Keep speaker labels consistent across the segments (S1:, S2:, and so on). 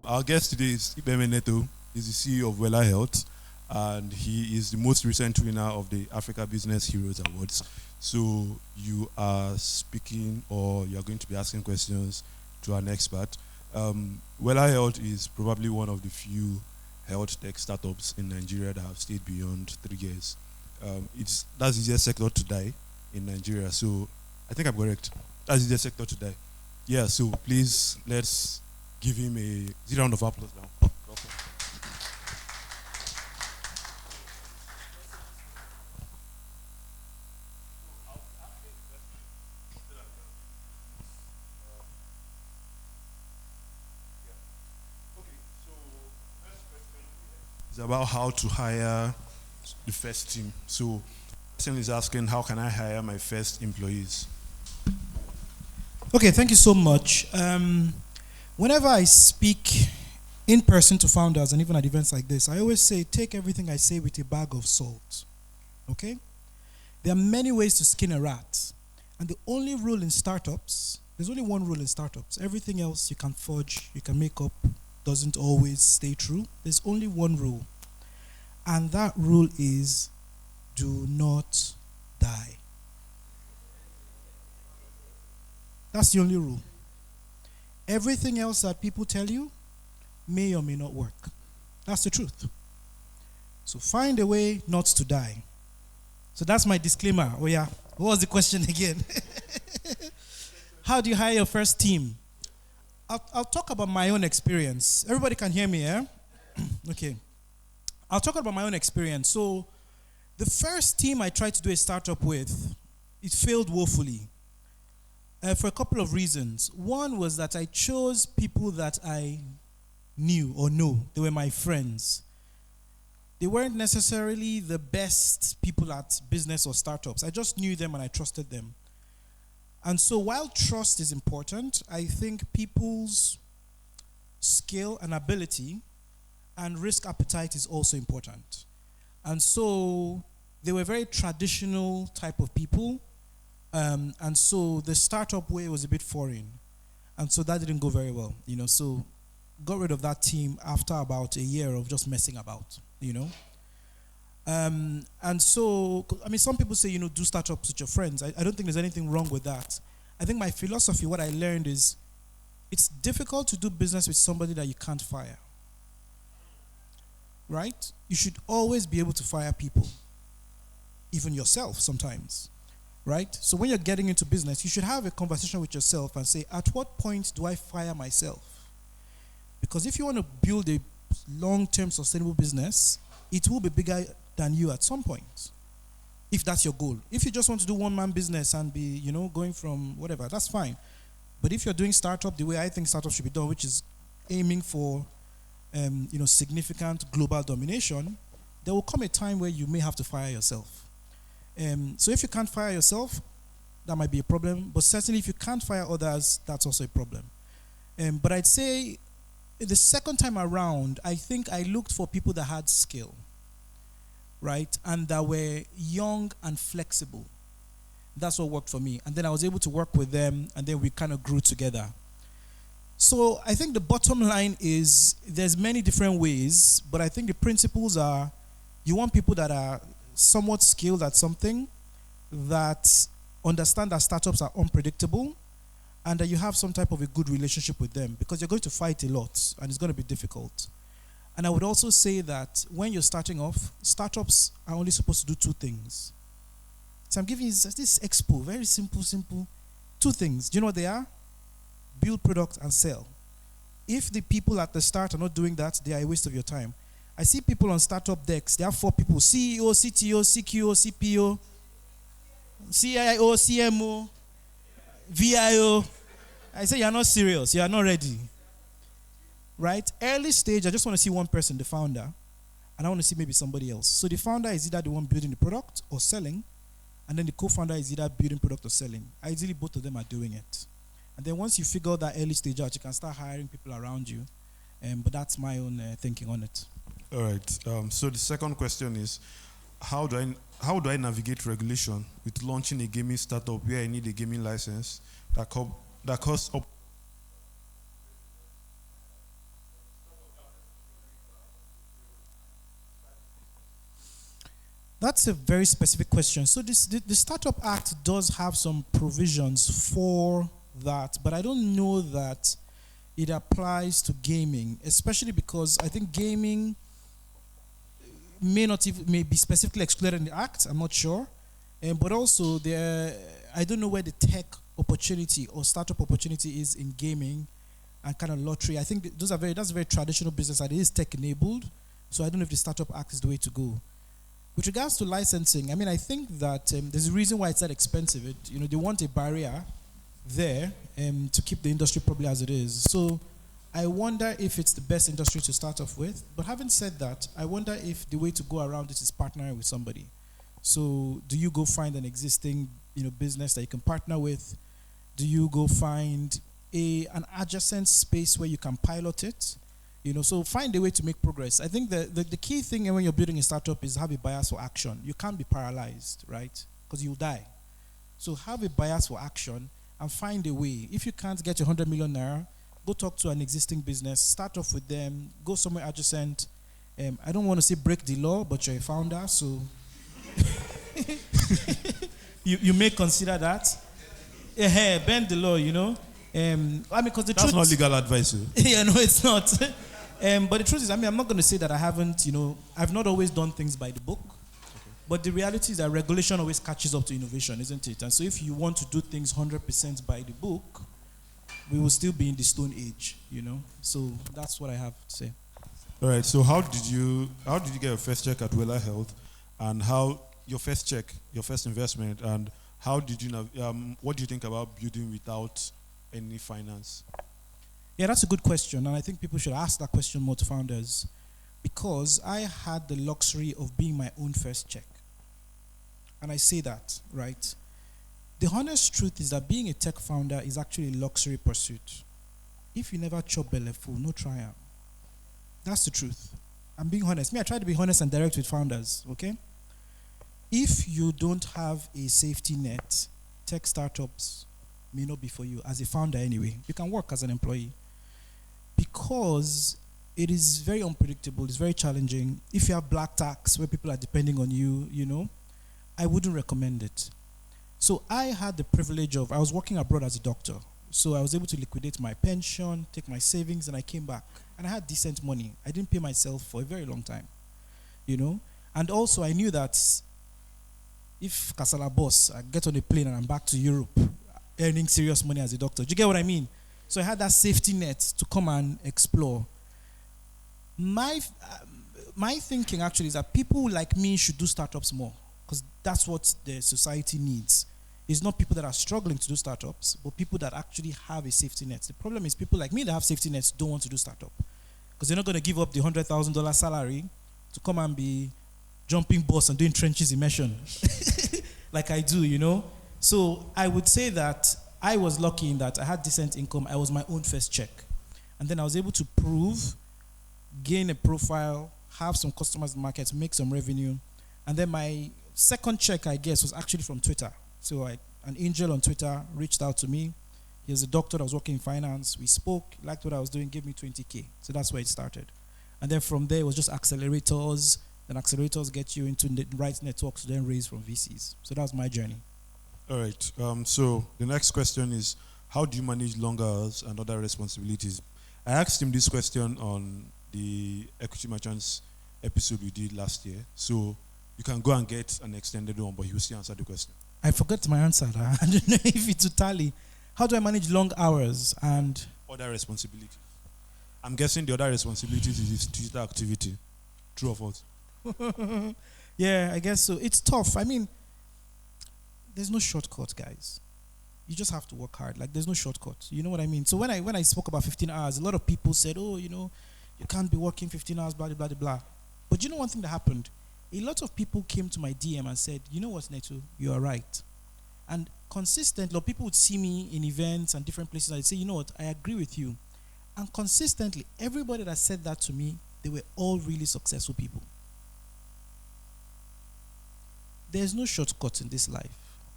S1: Our guest today is Ikpeme Neto. He's the CEO of Wella Health, and he is the most recent winner of the Africa Business Heroes Awards. So you are speaking, or you are going to be asking questions to an expert. Wella Health is probably one of the few health tech startups in Nigeria that have stayed beyond 3 years. That's the easiest sector to die in Nigeria. So I think I'm correct. That's the easiest sector to die. Yeah. So please let's give him a round of applause now. It's about how to hire the first team. So, person is asking, how can I hire my first employees?
S2: Okay, thank you so much. Whenever I speak in person to founders and even at events like this, I always say, take everything I say with a bag of salt. Okay? There are many ways to skin a rat. And the only rule in startups, there's only one rule in startups. Everything else you can forge, you can make up, doesn't always stay true. There's only one rule. And that rule is, do not die. That's the only rule. Everything else that people tell you may or may not work. That's the truth. So find a way not to die. So that's my disclaimer. Oh yeah, what was the question again? How do you hire your first team? I'll talk about my own experience. Everybody can hear me, yeah? Okay. I'll talk about my own experience. So the first team I tried to do a startup with, it failed woefully. For a couple of reasons. One was that I chose people that I knew or know. They were my friends. They weren't necessarily the best people at business or startups. I just knew them and I trusted them. And so while trust is important, I think people's skill and ability and risk appetite is also important. And so they were very traditional type of people. And so the startup way was a bit foreign. And so that didn't go very well, so got rid of that team after about a year of just messing about, And so, some people say, do startups with your friends. I don't think there's anything wrong with that. I think my philosophy, what I learned is, it's difficult to do business with somebody that you can't fire. Right? You should always be able to fire people. Even yourself sometimes. Right? So when you're getting into business, you should have a conversation with yourself and say, at what point do I fire myself? Because if you want to build a long-term sustainable business, it will be bigger than you at some point. If that's your goal. If you just want to do one-man business and be, going from whatever, that's fine. But if you're doing startup the way I think startup should be done, which is aiming for, significant global domination, there will come a time where you may have to fire yourself. So if you can't fire yourself, that might be a problem. But certainly if you can't fire others, that's also a problem. But I'd say the second time around, I think I looked for people that had skill, right? And that were young and flexible. That's what worked for me. And then I was able to work with them, and then we kind of grew together. So I think the bottom line is there's many different ways, but I think the principles are you want people that are somewhat skilled at something, that understand that startups are unpredictable, and that you have some type of a good relationship with them, because you're going to fight a lot and it's going to be difficult. And I would also say that when you're starting off, startups are only supposed to do two things. So I'm giving you this expo, very simple. Two things. Do you know what they are? Build product and sell. If the people at the start are not doing that, they are a waste of your time. I see people on startup decks. There are 4 people: CEO, CTO, CQO, CPO, CIO, CMO, VIO. I say you're not serious. You are not ready. Right? Early stage, I just want to see one person, the founder, and I want to see maybe somebody else. So the founder is either the one building the product or selling, and then the co-founder is either building product or selling. Ideally, both of them are doing it. And then once you figure that early stage out, you can start hiring people around you. But that's my own thinking on it.
S1: All right. So the second question is, how do I navigate regulation with launching a gaming startup where I need a gaming license that costs up?
S2: That's a very specific question. So the Startup Act does have some provisions for that, but I don't know that it applies to gaming, especially because I think gaming may be specifically excluded in the Act. I'm not sure. But also, I don't know where the tech opportunity or startup opportunity is in gaming and kind of lottery. I think that's a very traditional business that is tech-enabled. So I don't know if the Startup Act is the way to go. With regards to licensing, I mean, I think that there's a reason why it's that expensive. They want a barrier there to keep the industry probably as it is. So I wonder if it's the best industry to start off with. But having said that, I wonder if the way to go around it is partnering with somebody. So do you go find an existing business that you can partner with? Do you go find an adjacent space where you can pilot it? So find a way to make progress. I think the key thing when you're building a startup is have a bias for action. You can't be paralyzed, right? Because you'll die. So have a bias for action and find a way. If you can't get your 100 million naira, go talk to an existing business, start off with them, go somewhere adjacent. I don't want to say break the law, but you're a founder, so you may consider that. Bend the law, because the
S1: That's
S2: truth,
S1: not legal advice.
S2: yeah, no, it's not. But the truth is, I'm not going to say that I haven't, I've not always done things by the book. Okay. But the reality is that regulation always catches up to innovation, isn't it? And so if you want to do things 100% by the book, we will still be in the Stone Age, So that's what I have to say.
S1: All right. So how did you get your first check at Wella Health, and how your first check, your first investment, and how did you what do you think about building without any finance?
S2: Yeah, that's a good question, and I think people should ask that question more to founders, because I had the luxury of being my own first check. And I say that, right? The honest truth is that being a tech founder is actually a luxury pursuit. If you never chop belly full, no trial. That's the truth. I'm being honest. I try to be honest and direct with founders, okay? If you don't have a safety net, tech startups may not be for you, as a founder anyway. You can work as an employee. Because it is very unpredictable, it's very challenging. If you have black tax where people are depending on you, I wouldn't recommend it. So I had the privilege I was working abroad as a doctor. So I was able to liquidate my pension, take my savings, and I came back. And I had decent money. I didn't pay myself for a very long time, And also I knew that if Kasala boss, I get on a plane and I'm back to Europe, earning serious money as a doctor. Do you get what I mean? So I had that safety net to come and explore. My thinking actually is that people like me should do startups more, because that's what the society needs. It's not people that are struggling to do startups, but people that actually have a safety net. The problem is people like me that have safety nets don't want to do startup, because they're not going to give up the $100,000 salary to come and be jumping boss and doing trenches immersion like I do, So I would say that I was lucky in that I had decent income. I was my own first check. And then I was able to prove, gain a profile, have some customers in the market, make some revenue. And then my second check, I guess, was actually from Twitter. So an angel on Twitter reached out to me. He was a doctor that was working in finance. We spoke, liked what I was doing, gave me 20K. So that's where it started. And then from there, it was just accelerators. Then accelerators get you into the right networks to then raise from VCs. So that was my journey.
S1: All right. So the next question is, how do you manage long hours and other responsibilities? I asked him this question on the equity merchants episode we did last year. So you can go and get an extended one, but he will still answer the question.
S2: I forgot my answer. I don't know if it's to tally. How do I manage long hours and
S1: other responsibilities? I'm guessing the other responsibilities is his Twitter activity. True or false?
S2: Yeah, I guess so. It's tough. I mean, there's no shortcut, guys. You just have to work hard. Like, there's no shortcut. You know what I mean? So when I spoke about 15 hours, a lot of people said, oh, you can't be working 15 hours, blah, blah, blah, blah. But you know one thing that happened? A lot of people came to my DM and said, you know what, Neto, you are right. And consistently, people would see me in events and different places, and they'd say, you know what, I agree with you. And consistently, everybody that said that to me, they were all really successful people. There's no shortcut in this life.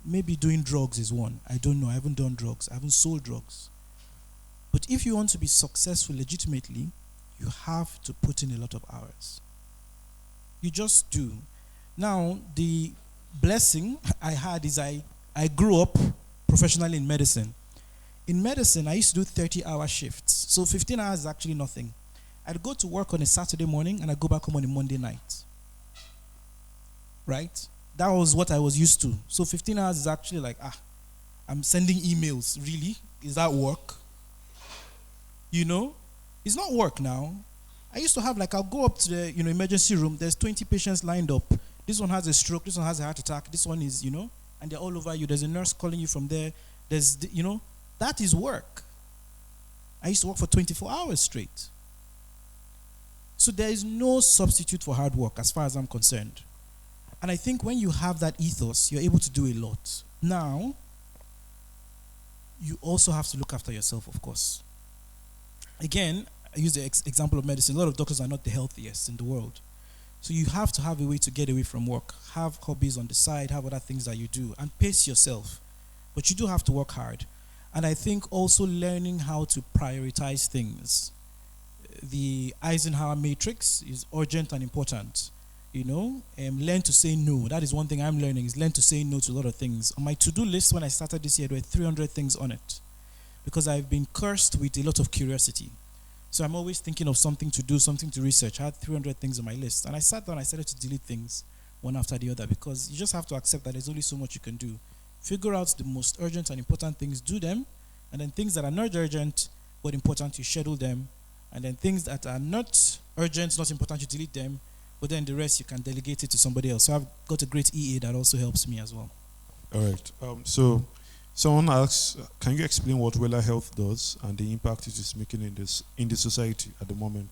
S2: Maybe doing drugs is one. I don't know. I haven't done drugs. I haven't sold drugs. But if you want to be successful legitimately, you have to put in a lot of hours. You just do. Now, the blessing I had is I grew up professionally in medicine. In medicine, I used to do 30-hour shifts. So 15 hours is actually nothing. I'd go to work on a Saturday morning and I'd go back home on a Monday night. Right? That was what I was used to. So 15 hours is actually like, I'm sending emails. Really? Is that work? You know? It's not work now. I used to have, I'll go up to the, emergency room. There's 20 patients lined up. This one has a stroke. This one has a heart attack. This one is, and they're all over you. There's a nurse calling you from there. There's, that is work. I used to work for 24 hours straight. So there is no substitute for hard work as far as I'm concerned. And I think when you have that ethos, you're able to do a lot. Now, you also have to look after yourself, of course. Again, I use the example of medicine. A lot of doctors are not the healthiest in the world. So you have to have a way to get away from work. Have hobbies on the side, have other things that you do, and pace yourself. But you do have to work hard. And I think also learning how to prioritize things. The Eisenhower matrix is urgent and important. Learn to say no. That is one thing I'm learning, is learn to say no to a lot of things. On my to-do list when I started this year, there were 300 things on it. Because I've been cursed with a lot of curiosity. So I'm always thinking of something to do, something to research. I had 300 things on my list. And I sat down, I started to delete things one after the other, because you just have to accept that there's only so much you can do. Figure out the most urgent and important things, do them. And then things that are not urgent but important, you schedule them. And then things that are not urgent, not important, you delete them. But then the rest, you can delegate it to somebody else. So I've got a great EA that also helps me as well.
S1: All right. So someone asks, can you explain what Wella Health does and the impact it is making in the society at the moment?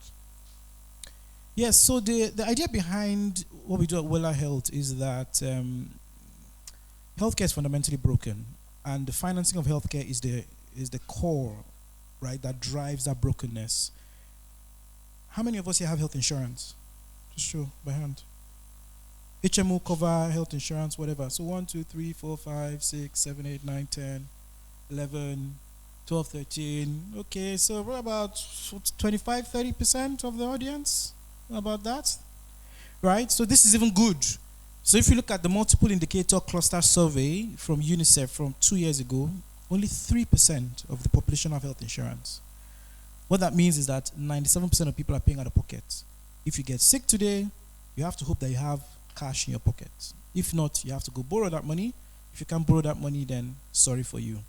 S2: Yes. So the idea behind what we do at Wella Health is that healthcare is fundamentally broken, and the financing of healthcare is the core, right, that drives that brokenness. How many of us here have health insurance? Just show by hand. HMO cover, health insurance, whatever. So 1, 2, 3, 4, 5, 6, 7, 8, 9, 10, 11, 12, 13. Okay, so we're about 25, 30% of the audience. About that. Right? So this is even good. So if you look at the multiple indicator cluster survey from UNICEF from 2 years ago, only 3% of the population have health insurance. What that means is that 97% of people are paying out of pocket. If you get sick today, you have to hope that you have cash in your pocket. If not, you have to go borrow that money. If you can't borrow that money, then sorry for you.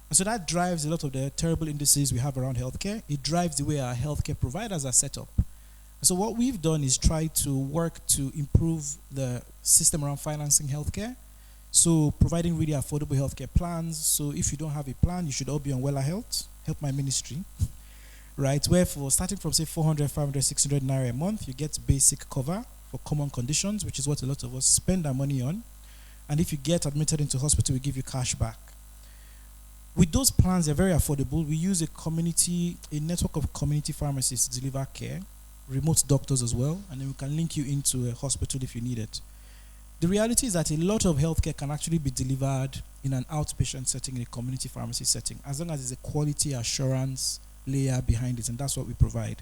S2: And so that drives a lot of the terrible indices we have around healthcare. It drives the way our healthcare providers are set up. And so what we've done is try to work to improve the system around financing healthcare. So providing really affordable healthcare plans. So if you don't have a plan, you should all be on Wella Health, help my ministry. Right, where for starting from say 400, 500, 600 naira a month, you get basic cover for common conditions, which is what a lot of us spend our money on. And if you get admitted into hospital, we give you cash back. With those plans, they're very affordable. We use a network of community pharmacies to deliver care, remote doctors as well, and then we can link you into a hospital if you need it. The reality is that a lot of healthcare can actually be delivered in an outpatient setting, in a community pharmacy setting, as long as there's a quality assurance layer behind it, and that's what we provide.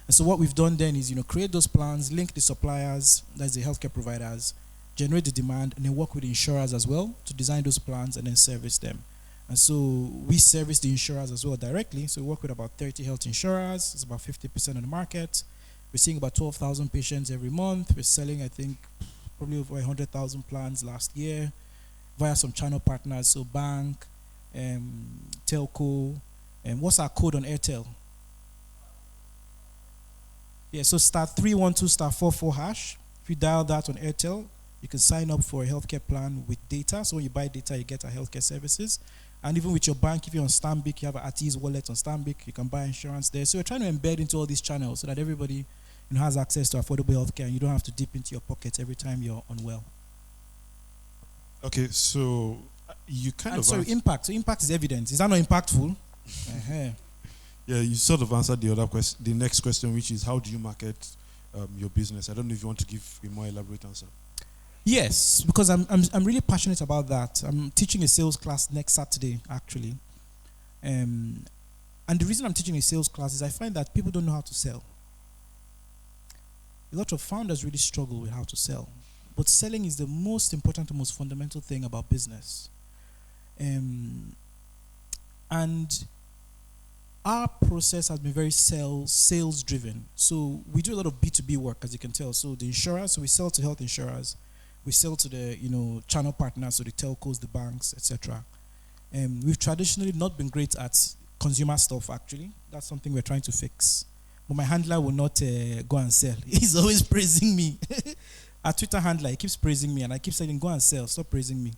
S2: And so what we've done then is, create those plans, link the suppliers, that's the healthcare providers, generate the demand, and then work with the insurers as well to design those plans and then service them. And so we service the insurers as well directly. So we work with about 30 health insurers. It's about 50% of the market. We're seeing about 12,000 patients every month. We're selling, I think, probably over 100,000 plans last year via some channel partners. So bank, telco. What's our code on Airtel? Yeah, so *312 *44 hash. If you dial that on Airtel, you can sign up for a healthcare plan with data. So when you buy data, you get our healthcare services. And even with your bank, if you're on Stanbic, you have an at-ease wallet on Stanbic, you can buy insurance there. So we're trying to embed into all these channels so that everybody has access to affordable healthcare and you don't have to dip into your pockets every time you're unwell.
S1: Okay, so you kind of...
S2: Sorry, impact. So impact is evidence. Is that not impactful?
S1: Yeah, you sort of answered the next question, which is how do you market your business? I don't know if you want to give a more elaborate answer.
S2: Yes, because I'm really passionate about that. I'm teaching a sales class next Saturday, actually. And the reason I'm teaching a sales class is I find that people don't know how to sell. A lot of founders really struggle with how to sell. But selling is the most important and most fundamental thing about business. And our process has been very sales driven. So we do a lot of B2B work, as you can tell. So the insurers, so we sell to health insurers. We sell to the channel partners, so the telcos, the banks, etc. We've traditionally not been great at consumer stuff, actually. That's something we're trying to fix. But my handler will not go and sell. He's always praising me. Our Twitter handler, he keeps praising me, and I keep saying, go and sell, stop praising me.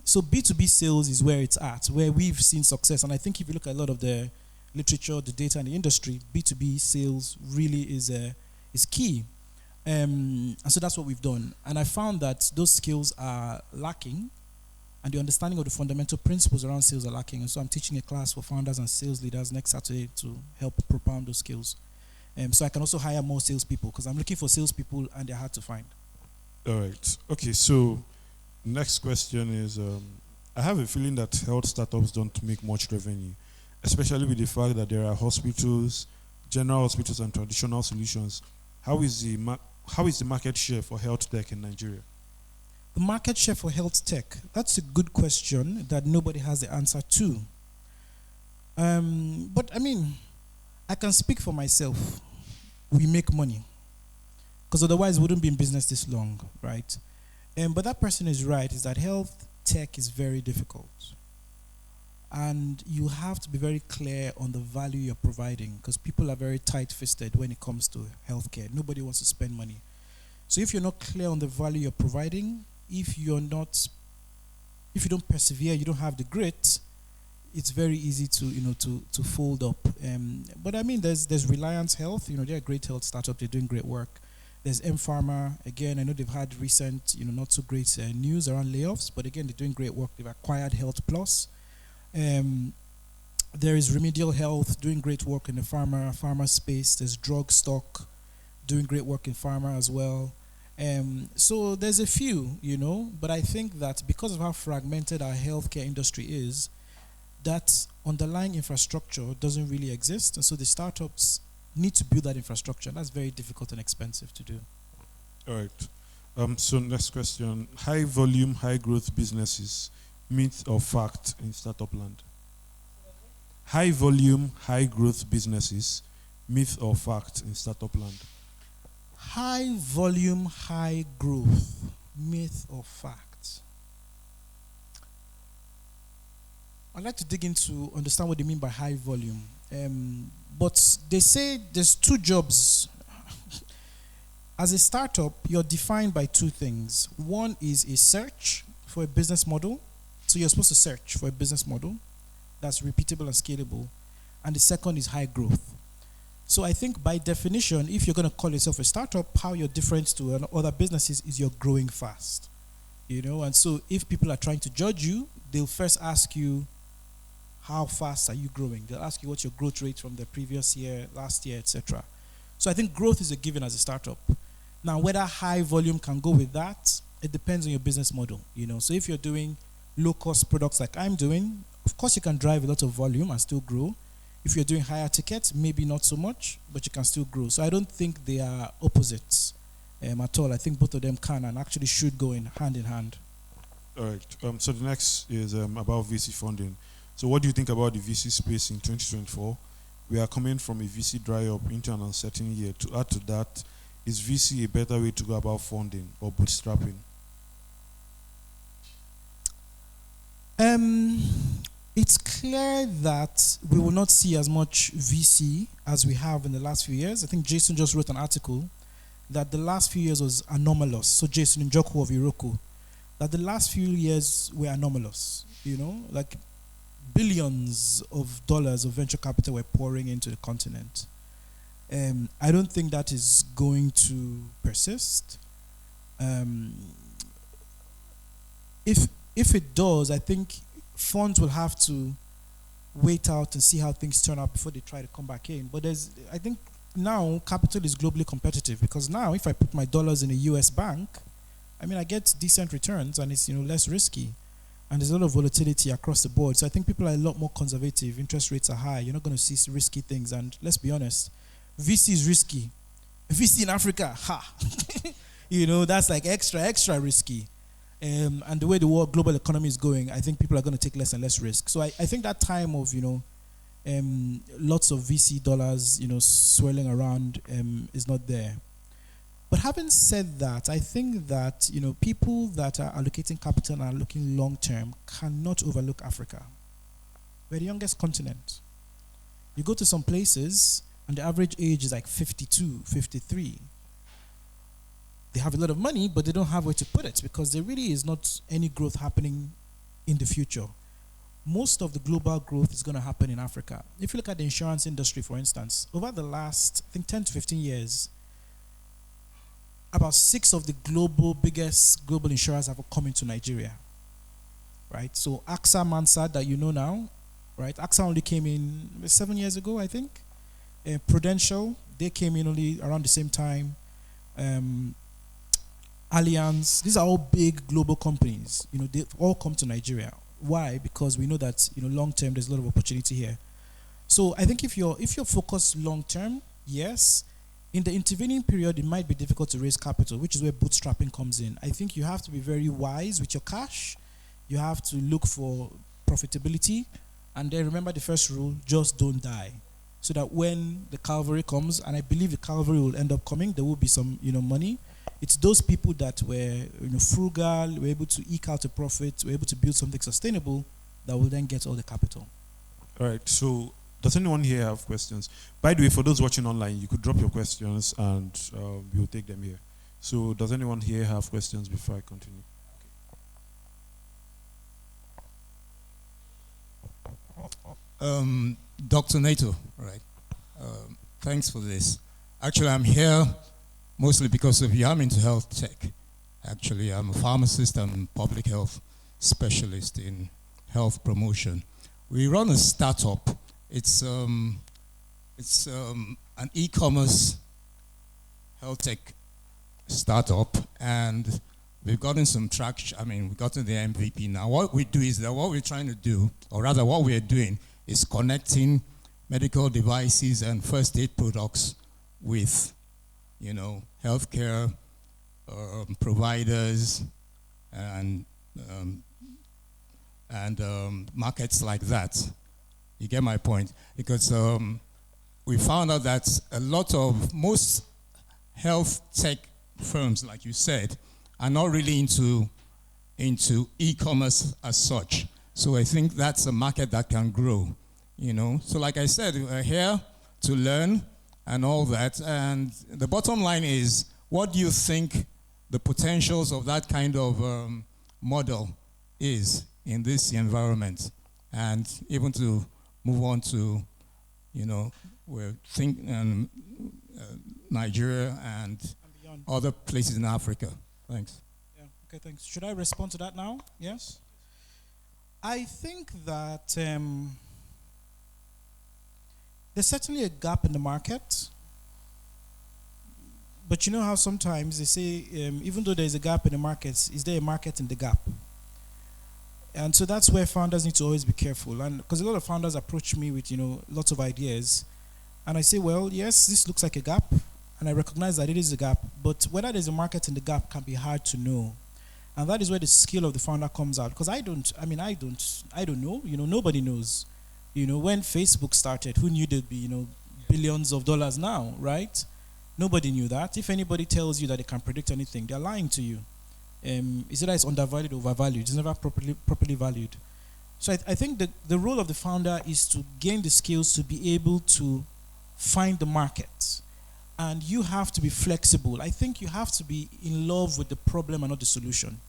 S2: So B2B sales is where it's at, where we've seen success. And I think if you look at a lot of the literature, the data, and the industry, B2B sales really is key. And so that's what we've done. And I found that those skills are lacking, and the understanding of the fundamental principles around sales are lacking. And so I'm teaching a class for founders and sales leaders next Saturday to help propound those skills. So I can also hire more salespeople because I'm looking for salespeople and they're hard to find.
S1: All right. Okay, so next question is, I have a feeling that health startups don't make much revenue, especially with the fact that there are hospitals, general hospitals, and traditional solutions. How is the market share for health tech in Nigeria?
S2: The market share for health tech, that's a good question that nobody has the answer to. But I mean, I can speak for myself. We make money. Because otherwise we wouldn't be in business this long, right? But that person is right, is that health tech is very difficult. And you have to be very clear on the value you're providing because people are very tight-fisted when it comes to healthcare. Nobody wants to spend money. So if you're not clear on the value you're providing, if you don't persevere, you don't have the grit, it's very easy to fold up. But I mean, there's Reliance Health. They're a great health startup. They're doing great work. There's M-Pharma. Again, I know they've had recent, not so great news around layoffs, but again, they're doing great work. They've acquired Health Plus. There is Remedial Health doing great work in the pharma space. There's Drug Stock doing great work in pharma as well. So there's a few, but I think that because of how fragmented our healthcare industry is, that underlying infrastructure doesn't really exist. And so the startups need to build that infrastructure. That's very difficult and expensive to do.
S1: All right. So next question. High volume, high growth businesses, myth or fact in startup land? High volume, high growth businesses, myth or fact in startup land?
S2: High volume, high growth, myth or fact? I'd like to dig into understand what they mean by high volume. But they say there's two jobs. As a startup, you're defined by two things. One is a search for a business model. So you're supposed to search for a business model that's repeatable and scalable. And the second is high growth. So I think by definition, if you're going to call yourself a startup, how you're different to other businesses is you're growing fast. And so if people are trying to judge you, they'll first ask you, how fast are you growing? They'll ask you what's your growth rate from the previous year, last year, etc. So I think growth is a given as a startup. Now, whether high volume can go with that, it depends on your business model. So if you're doing low-cost products like I'm doing, of course you can drive a lot of volume and still grow. If you're doing higher tickets, maybe not so much, but you can still grow. So I don't think they are opposites at all. I think both of them can and actually should go hand in hand.
S1: All right. So the next is about VC funding. So what do you think about the VC space in 2024? We are coming from a VC dry up into an uncertain year. To add to that, is VC a better way to go about funding or bootstrapping?
S2: It's clear that we will not see as much VC as we have in the last few years. I think Jason just wrote an article that the last few years was anomalous. So Jason Njoku of Iroko, that the last few years were anomalous. Like billions of dollars of venture capital were pouring into the continent. I don't think that is going to persist. If it does, I think funds will have to wait out and see how things turn out before they try to come back in. But I think now capital is globally competitive, because now if I put my dollars in a US bank, I get decent returns, and it's less risky, and there's a lot of volatility across the board. So I think people are a lot more conservative. Interest rates are high. You're not going to see risky things. And let's be honest, VC is risky. VC in Africa, that's like extra risky. And the way the world global economy is going, I think people are going to take less and less risk. So I think that time of lots of VC dollars swirling around is not there. But having said that, I think that people that are allocating capital and are looking long term cannot overlook Africa. We're the youngest continent. You go to some places and the average age is like 52, 53. They have a lot of money, but they don't have where to put it, because there really is not any growth happening in the future. Most of the global growth is going to happen in Africa. If you look at the insurance industry, for instance, over the last, 10 to 15 years, about 6 of the biggest global insurers have come into Nigeria, right? So AXA Mansard that now, right? AXA only came in 7 years ago, I think. Prudential, they came in only around the same time. Allianz, these are all big global companies. They all come to Nigeria. Why? Because we know that long term there's a lot of opportunity here. So I think if you're focused long term, yes. In the intervening period, it might be difficult to raise capital, which is where bootstrapping comes in. I think you have to be very wise with your cash. You have to look for profitability, and then remember the first rule: just don't die. So that when the Calvary comes, and I believe the Calvary will end up coming, there will be some money. It's those people that were frugal, were able to eke out a profit, were able to build something sustainable, that will then get all the capital.
S1: All right, so does anyone here have questions? By the way, for those watching online, you could drop your questions and we'll take them here. So does anyone here have questions before I continue?
S3: Dr. Neto, right? Thanks for this. Actually, I'm here mostly because of you. I'm into health tech. Actually, I'm a pharmacist and public health specialist in health promotion. We run a startup. It's an e-commerce health tech startup, and we've gotten some traction. We've gotten the MVP now. What we do is that what we're trying to do, or rather what we're doing, is connecting medical devices and first aid products with, healthcare providers and markets like that. You get my point? Because we found out that most health tech firms, like you said, are not really into e-commerce as such. So I think that's a market that can grow, So like I said, we're here to learn and all that. And the bottom line is, what do you think the potentials of that kind of model is in this environment? And even to move on to, we're thinking Nigeria and other places in Africa. Thanks.
S2: Yeah. Okay. Thanks. Should I respond to that now? Yes. I think that there's certainly a gap in the market. But you know how sometimes they say, even though there's a gap in the markets, is there a market in the gap? And so that's where founders need to always be careful. And because a lot of founders approach me with, lots of ideas. And I say, well, yes, this looks like a gap. And I recognize that it is a gap. But whether there's a market in the gap can be hard to know. And that is where the skill of the founder comes out. Because I don't know. Nobody knows. When Facebook started, who knew there'd be, billions of dollars now, right? Nobody knew that. If anybody tells you that they can predict anything, they're lying to you. Is it that it's undervalued or overvalued? It's never properly valued. So I think the role of the founder is to gain the skills to be able to find the market. And you have to be flexible. I think you have to be in love with the problem and not the solution.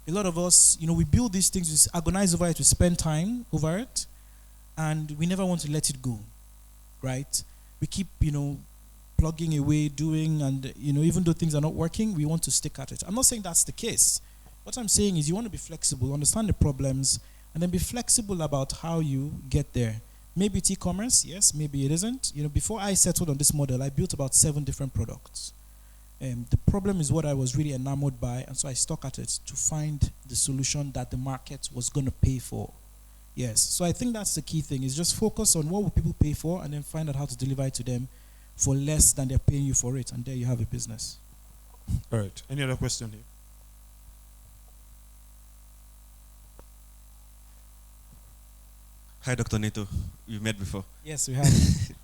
S2: A lot of us, we build these things, we agonize over it, we spend time over it, and we never want to let it go, right? We keep, plugging away, doing, and, even though things are not working, we want to stick at it. I'm not saying that's the case. What I'm saying is you want to be flexible, understand the problems, and then be flexible about how you get there. Maybe it's e-commerce, yes, maybe it isn't. Before I settled on this model, I built about 7 different products. The problem is what I was really enamored by, and so I stuck at it to find the solution that the market was going to pay for. Yes, so I think that's the key thing, is just focus on what will people pay for and then find out how to deliver it to them for less than they're paying you for it, and there you have a business.
S1: All right, any other question here?
S4: Hi, Dr. Neto. We've met before.
S2: Yes, we have.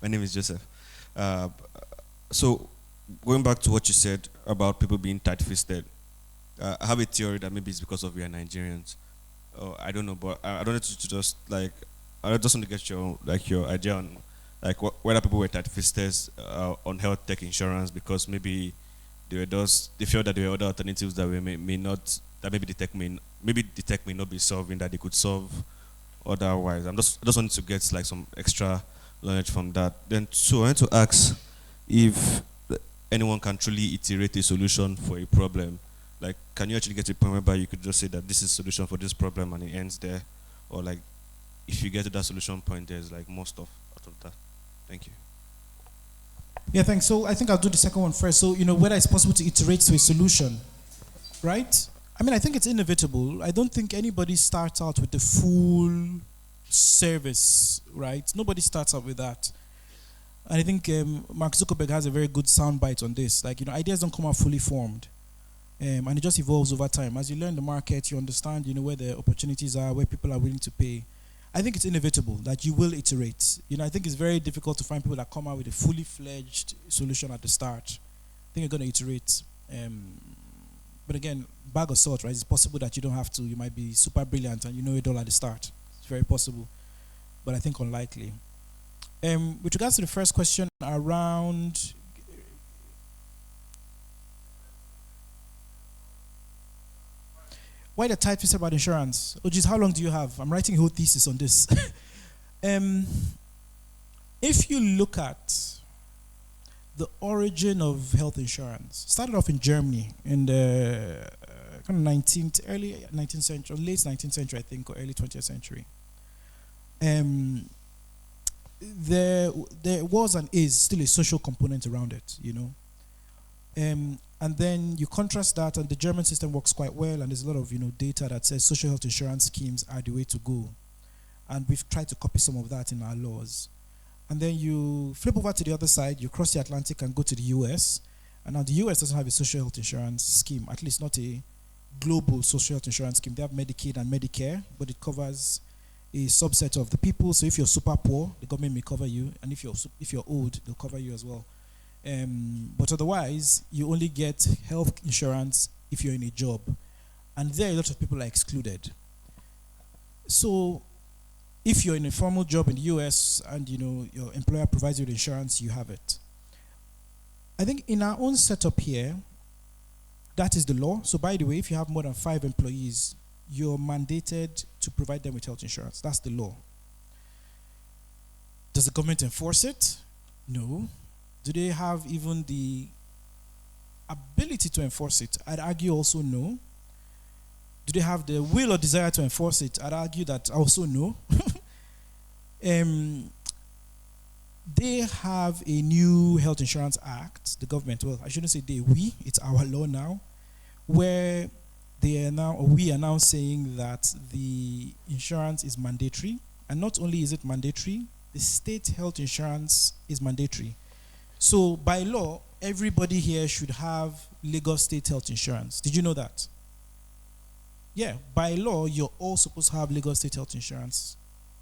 S4: My name is Joseph. So, going back to what you said about people being tight-fisted, I have a theory that maybe it's because of we are Nigerians. I don't know, but I don't need to just I just want to get your idea on whether people were tight-fisted on health tech insurance because maybe they felt that there were other alternatives that may not, that maybe the tech may not be solving, that they could solve otherwise. I just wanted to get some extra knowledge from that. Then, so I want to ask if anyone can truly iterate a solution for a problem. Can you actually get to a point whereby you could just say that this is a solution for this problem and it ends there? Or if you get to that solution point, there's more stuff out of that. Thank you.
S2: Yeah, thanks. So I think I'll do the second one first. So, whether it's possible to iterate to a solution, right? I think it's inevitable. I don't think anybody starts out with the full service, right? Nobody starts out with that. And I think Mark Zuckerberg has a very good soundbite on this. Ideas don't come out fully formed. And it just evolves over time. As you learn the market, you understand, where the opportunities are, where people are willing to pay. I think it's inevitable that you will iterate. I think it's very difficult to find people that come out with a fully fledged solution at the start. I think you're going to iterate. But again, bag of salt, right? It's possible that you don't have to. You might be super brilliant and you know it all at the start. It's very possible. But I think unlikely. With regards to the first question around why the tight-fisted about insurance? Oh, geez, how long do you have? I'm writing a whole thesis on this. If you look at the origin of health insurance, started off in Germany in the early 19th century, late 19th century, I think, or early 20th century. There was and is still a social component around it, and then you contrast that, and the German system works quite well, and there's a lot of data that says social health insurance schemes are the way to go, and we've tried to copy some of that in our laws. And then you flip over to the other side, you cross the Atlantic and go to the US, and now the US doesn't have a social health insurance scheme, at least not a global social health insurance scheme. They have Medicaid and Medicare, but it covers a subset of the people. So if you're super poor, the government may cover you, and if you're old, they'll cover you as well. But otherwise, you only get health insurance if you're in a job. And there, a lot of people are excluded. So if you're in a formal job in the US and your employer provides you with insurance, you have it. I think in our own setup here, that is the law. So by the way, if you have more than 5 employees, you're mandated to provide them with health insurance. That's the law. Does the government enforce it? No. Do they have even the ability to enforce it? I'd argue also no. Do they have the will or desire to enforce it? I'd argue that also no. They have a new Health Insurance Act, the government, well, I shouldn't say they, it's our law now, where we are now saying that the insurance is mandatory. And not only is it mandatory, the state health insurance is mandatory. So by law, everybody here should have Lagos State Health Insurance. Did you know that? Yeah, by law, you're all supposed to have Lagos State Health Insurance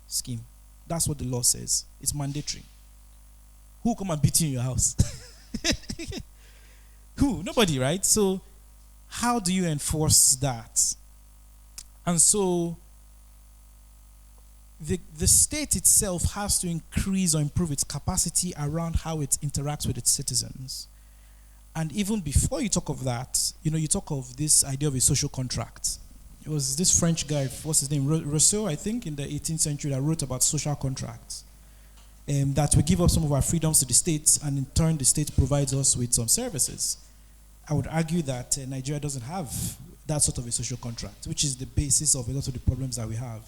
S2: scheme. That's what the law says. It's mandatory. Who will come and beat you in your house? Who? Nobody, right? So how do you enforce that? And so the state itself has to increase or improve its capacity around how it interacts with its citizens. And even before you talk of that, you talk of this idea of a social contract. It was this French guy, what's his name, Rousseau, I think, in the 18th century, that wrote about social contracts. That we give up some of our freedoms to the state, and in turn the state provides us with some services. I would argue that Nigeria doesn't have that sort of a social contract, which is the basis of a lot of the problems that we have.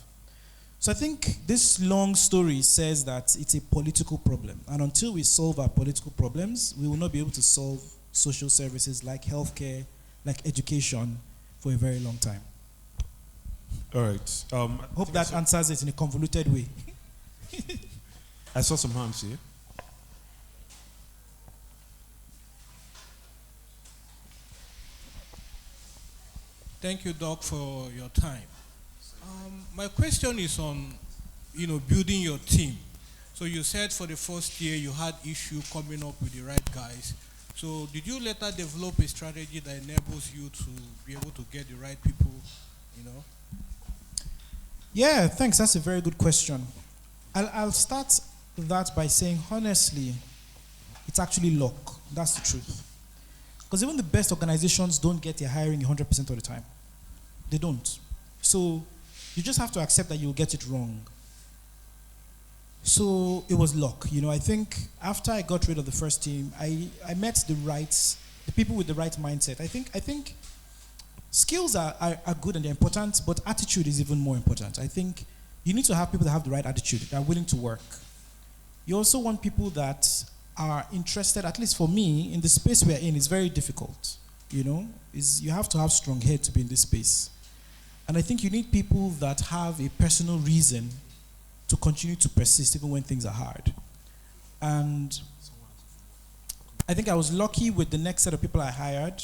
S2: So I think this long story says that it's a political problem, and until we solve our political problems, we will not be able to solve social services like healthcare, like education, for a very long time.
S1: All right.
S2: Hope that answers it in a convoluted way.
S1: I saw some hands here.
S5: Thank you, Doc, for your time. My question is on, building your team. So you said for the first year you had issue coming up with the right guys. So did you later develop a strategy that enables you to be able to get the right people,
S2: Yeah, thanks. That's a very good question. I'll start that by saying, honestly, it's actually luck. That's the truth. Because even the best organizations don't get their hiring 100% of the time. They don't. So you just have to accept that you'll get it wrong. So it was luck. I think after I got rid of the first team, I met the people with the right mindset. I think skills are good and they're important, but attitude is even more important. I think you need to have people that have the right attitude, that are willing to work. You also want people that are interested, at least for me, in the space we're in. It's very difficult, you have to have strong head to be in this space. And I think you need people that have a personal reason to continue to persist even when things are hard. And I think I was lucky with the next set of people I hired,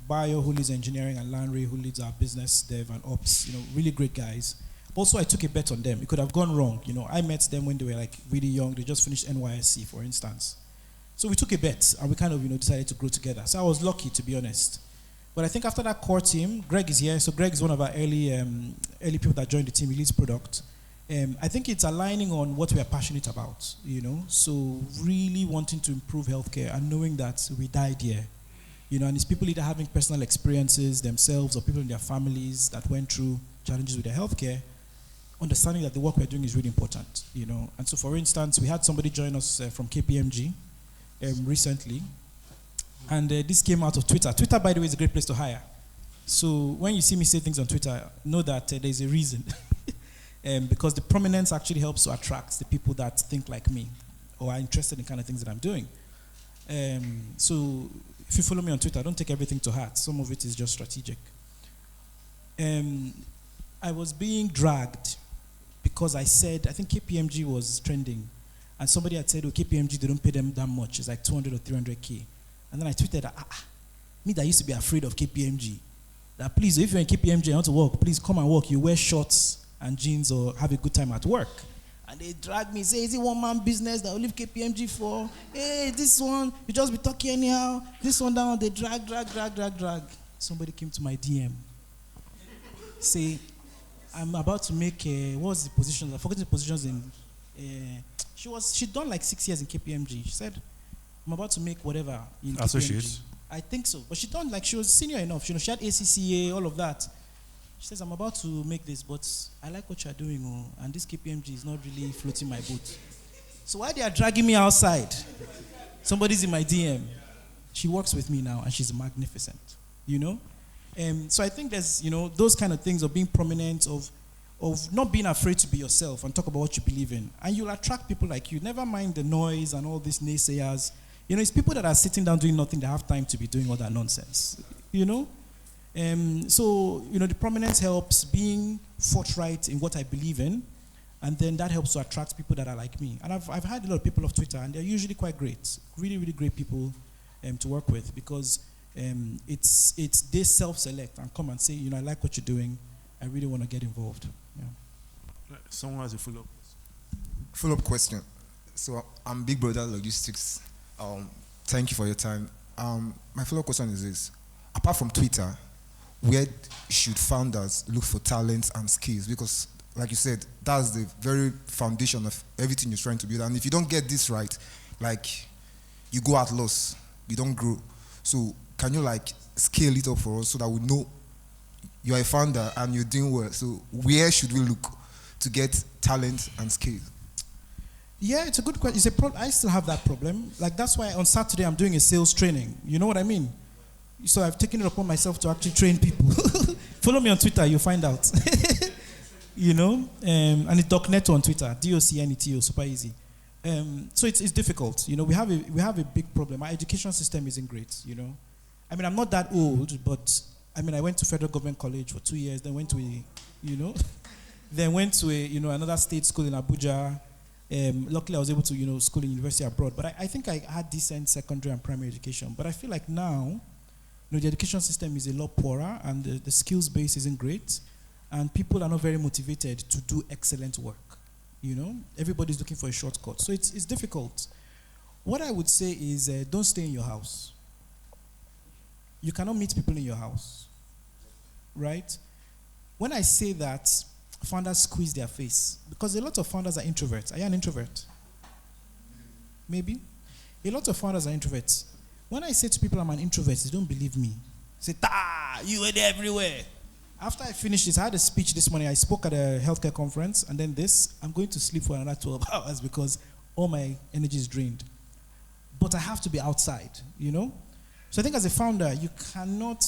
S2: Bayo, who leads engineering, and Lanre, who leads our business dev and ops, really great guys. Also, I took a bet on them. It could have gone wrong. I met them when they were really young. They just finished NYSC, for instance. So we took a bet, and we kind of decided to grow together. So I was lucky, to be honest. But I think after that core team, Greg is here. So Greg is one of our early people that joined the team. He leads product. I think it's aligning on what we are passionate about. So really wanting to improve healthcare and knowing that we died here. And it's people either having personal experiences themselves or people in their families that went through challenges with their healthcare, understanding that the work we're doing is really important, And so, for instance, we had somebody join us from KPMG recently, and this came out of Twitter. Twitter, by the way, is a great place to hire. So when you see me say things on Twitter, know that there's a reason. Because the prominence actually helps to attract the people that think like me or are interested in the kind of things that I'm doing. So if you follow me on Twitter, don't take everything to heart. Some of it is just strategic. I was being dragged because I said, I think KPMG was trending, and somebody had said, KPMG, they don't pay them that much. It's like 200 or 300K. And then I tweeted, me that used to be afraid of KPMG, that please, if you're in KPMG and you want to work, please come and work. You wear shorts and jeans or have a good time at work. And they drag me, say, is it one-man business that will leave KPMG for? Hey, this one, you just be talking anyhow. This one down, they drag. Somebody came to my DM. Say, I'm about to make, what was the positions? I forgot the positions in, she'd done like 6 years in KPMG. She said, I'm about to make whatever in
S1: Associate?
S2: KPMG. I think so. But she done like, she was senior enough. She had ACCA, all of that. She says, I'm about to make this, but I like what you're doing, and this KPMG is not really floating my boat. So why they are dragging me outside? Somebody's in my DM. She works with me now, and she's magnificent, So I think there's, those kind of things of being prominent, of not being afraid to be yourself and talk about what you believe in. And you'll attract people like you. Never mind the noise and all these naysayers. It's people that are sitting down doing nothing that have time to be doing all that nonsense, So, the prominence helps, being forthright in what I believe in, and then that helps to attract people that are like me. And I've had a lot of people off Twitter, and they're usually quite great, really, really great people to work with, because It's they self-select and come and say, I like what you're doing. I really want to get involved. Yeah.
S1: Someone has a follow-up.
S6: Follow-up question. So I'm Big Brother Logistics. Thank you for your time. My follow-up question is this. Apart from Twitter, where should founders look for talents and skills? Because, like you said, that's the very foundation of everything you're trying to build. And if you don't get this right, you go at loss. You don't grow. So can you scale it up for us so that we know you're a founder and you're doing well? So where should we look to get talent and skills?
S2: Yeah, it's a good question. I still have that problem. That's why on Saturday I'm doing a sales training. You know what I mean? So I've taken it upon myself to actually train people. Follow me on Twitter, you'll find out. And it's Doc Neto on Twitter, DOCNETO, super easy. So it's difficult. We have a big problem. Our education system isn't great. I'm not that old, but I went to federal government college for 2 years, then went to another state school in Abuja. Luckily, I was able to, school in university abroad. But I think I had decent secondary and primary education. But I feel like now, the education system is a lot poorer, and the skills base isn't great, and people are not very motivated to do excellent work. Everybody's looking for a shortcut. So it's difficult. What I would say is don't stay in your house. You cannot meet people in your house, right? When I say that, founders squeeze their face because a lot of founders are introverts. Are you an introvert? Maybe. A lot of founders are introverts. When I say to people I'm an introvert, they don't believe me. They say, you were there everywhere. After I finished this, I had a speech this morning. I spoke at a healthcare conference, and then I'm going to sleep for another 12 hours because all my energy is drained. But I have to be outside, So I think as a founder, you cannot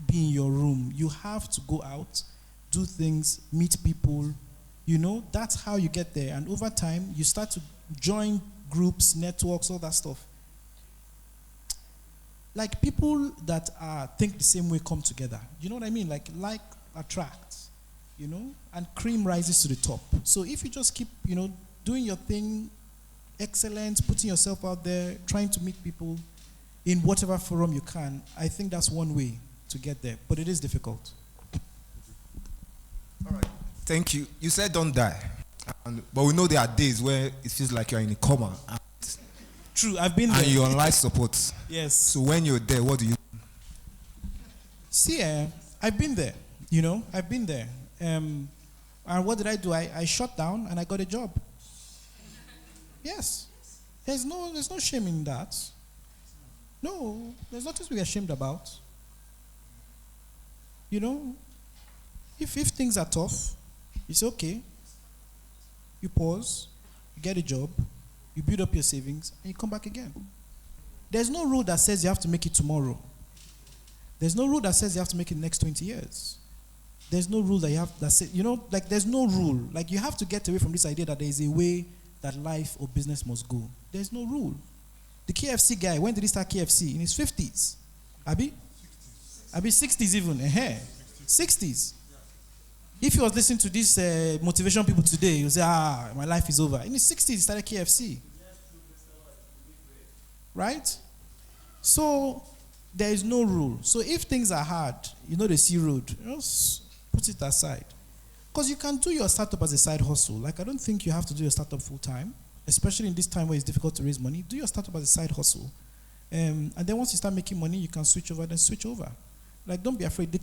S2: be in your room. You have to go out, do things, meet people, That's how you get there. And over time, you start to join groups, networks, all that stuff. People that think the same way come together. You know what I mean? Like attracts, and cream rises to the top. So if you just keep, doing your thing, excellent, putting yourself out there, trying to meet people in whatever forum you can, I think that's one way to get there. But it is difficult.
S6: All right. Thank you. You said don't die. But we know there are days where it feels like you're in a coma.
S2: True, I've been there.
S6: And you're on life support.
S2: Yes.
S6: So when you're there, what do you do?
S2: See, I've been there. I've been there. And what did I do? I shut down and I got a job. Yes. There's no shame in that. No, there's nothing to be ashamed about. If things are tough, you say, okay, you pause, you get a job, you build up your savings, and you come back again. There's no rule that says you have to make it tomorrow. There's no rule that says you have to make it the next 20 years. There's no rule there's no rule. You have to get away from this idea that there is a way that life or business must go. There's no rule. The KFC guy, when did he start KFC? In his 50s. Abi 60s even. 60s. If he was listening to these motivation people today, he would say, my life is over. In his 60s, he started KFC. Right? So, there is no rule. So, if things are hard, the sea road, just put it aside. Because you can do your startup as a side hustle. I don't think you have to do your startup full time, especially in this time where it's difficult to raise money. Do your startup as a side hustle. And then once you start making money, you can switch over, then switch over. Don't be afraid.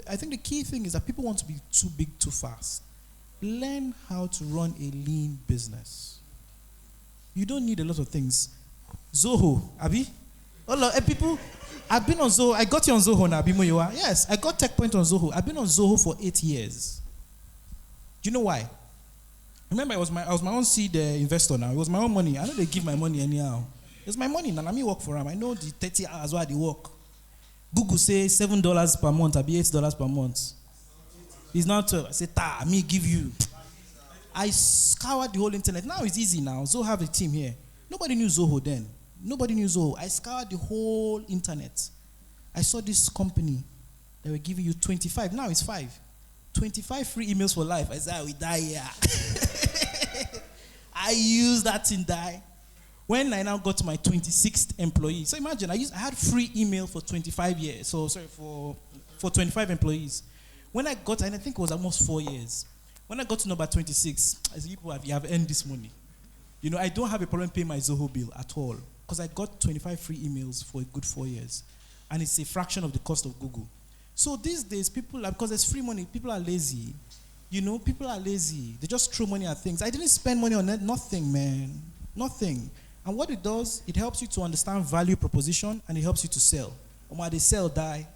S2: I think the key thing is that people want to be too big too fast. Learn how to run a lean business. You don't need a lot of things. Zoho, Abi? People, I've been on Zoho. I got you on Zoho now, Abi Moyowa. Yes, I got Techpoint on Zoho. I've been on Zoho for 8 years. Do you know why? Remember, I was my own seed investor now. It was my own money. I know they give my money anyhow. It's my money now. Let me work for them. I know the 30 hours why they work. Google say $7 per month, or be $8 per month. It's not 12. I say, me give you. I scoured the whole internet. Now it's easy now. Zoho have a team here. Nobody knew Zoho then. Nobody knew Zoho. I scoured the whole internet. I saw this company that were giving you 25. Now it's 5. 25 free emails for life. I said, we die here. I use that in die. When I now got to my 26th employee, so imagine I had free email for 25 years. So sorry, for 25 employees. When I got, and I think it was almost 4 years. When I got to number 26, I said, you have earned this money. You know, I don't have a problem paying my Zoho bill at all because I got 25 free emails for a good 4 years. And it's a fraction of the cost of Google. So these days, because there's free money, people are lazy. You know, people are lazy. They just throw money at things. I didn't spend money on nothing, man. Nothing. And what it does, it helps you to understand value proposition and it helps you to sell. When they sell, die.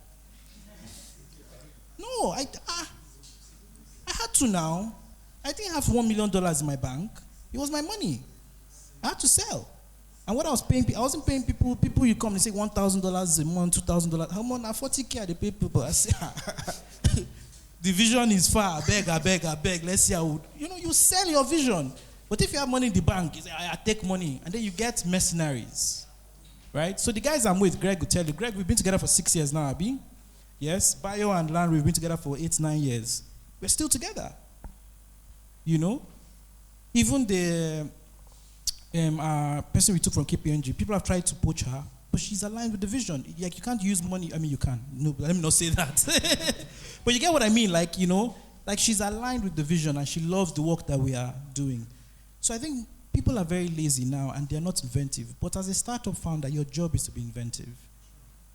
S2: No, I had to now. I didn't have $1 million in my bank. It was my money. I had to sell. And what I was paying, I wasn't paying people you come and say $1,000 a month, $2,000. How much? Now 40K they pay people. I say, the vision is far. I beg. Let's see how, you sell your vision. But if you have money in the bank, you say, I take money. And then you get mercenaries. Right? So the guys I'm with, Greg will tell you. Greg, we've been together for 6 years now, Abi. Yes, Bayo and Lan, we've been together for 8-9 years. We're still together. You know? Even the person we took from KPMG, people have tried to poach her, but she's aligned with the vision. Like, you can't use money. I mean, you can. No, let me not say that. But you get what I mean? Like, like she's aligned with the vision and she loves the work that we are doing. So I think people are very lazy now and they're not inventive. But as a startup founder, your job is to be inventive.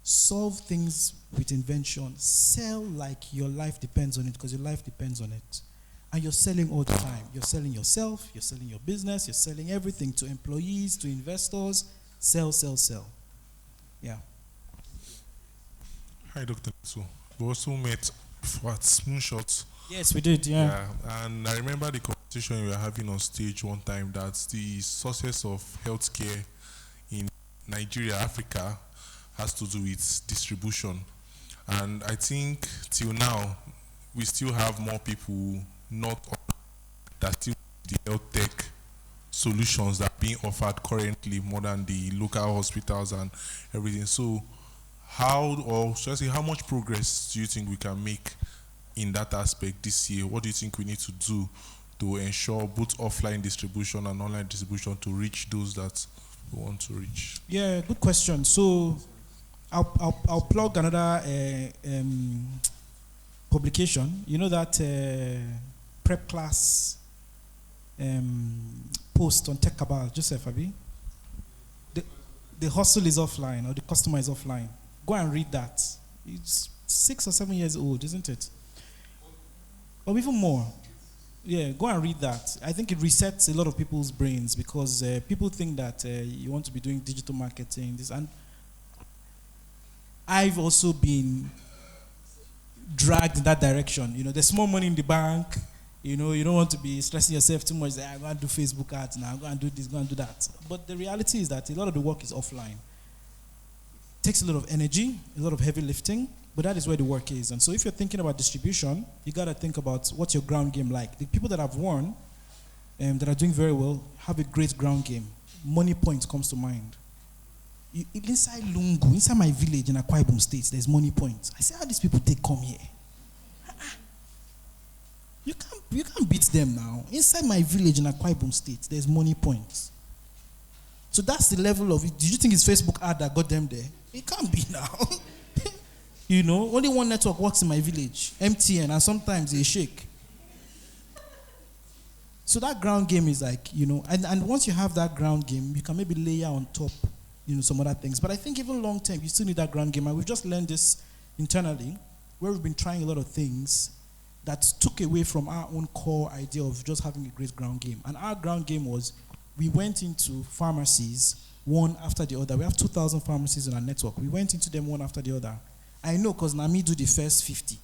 S2: Solve things with invention. Sell like your life depends on it because your life depends on it. And you're selling all the time. You're selling yourself, you're selling your business, you're selling everything to employees, to investors. Sell. Yeah.
S7: Hi, Dr. Neto. We also met before at Moonshots.
S2: Yes, we did, yeah.
S7: And I remember the conversation we were having on stage one time that the success of healthcare in Nigeria, Africa, has to do with distribution. And I think till now, we still have more people that still the health tech solutions that are being offered currently more than the local hospitals and everything. So how much progress do you think we can make in that aspect this year? What do you think we need to do to ensure both offline distribution and online distribution to reach those that we want to reach?
S2: Yeah, good question. So I'll plug another publication. You know that prep class post on Tech Cabal, Joseph Abi? The hustle is offline or the customer is offline. Go and read that. It's 6 or 7 years old, isn't it? Or even more. Yeah, go and read that. I think it resets a lot of people's brains because people think that you want to be doing digital marketing. And I've also been dragged in that direction. There's more money in the bank. You don't want to be stressing yourself too much. Say, I'm going to do Facebook ads now. I'm going to do this, going to do that. But the reality is that a lot of the work is offline. It takes a lot of energy, a lot of heavy lifting, but that is where the work is. And so if you're thinking about distribution, you got to think about what's your ground game like. The people that have won, that are doing very well, have a great ground game. Money Point comes to mind. Inside Lungu, inside my village in Akwa Ibom State, there's Money Point. I say, how these people come here? You can't beat them now. Inside my village in Akwa Ibom State, there's Money Point. So that's the level of it. Did you think it's Facebook ad that got them there? It can't be now. Only one network works in my village, MTN, and sometimes they shake. So that ground game is like, and once you have that ground game, you can maybe layer on top, some other things. But I think even long term, you still need that ground game. And we've just learned this internally, where we've been trying a lot of things that took away from our own core idea of just having a great ground game. And our ground game was, we went into pharmacies one after the other. We have 2,000 pharmacies in our network. We went into them one after the other. I know because Nami do the first 50.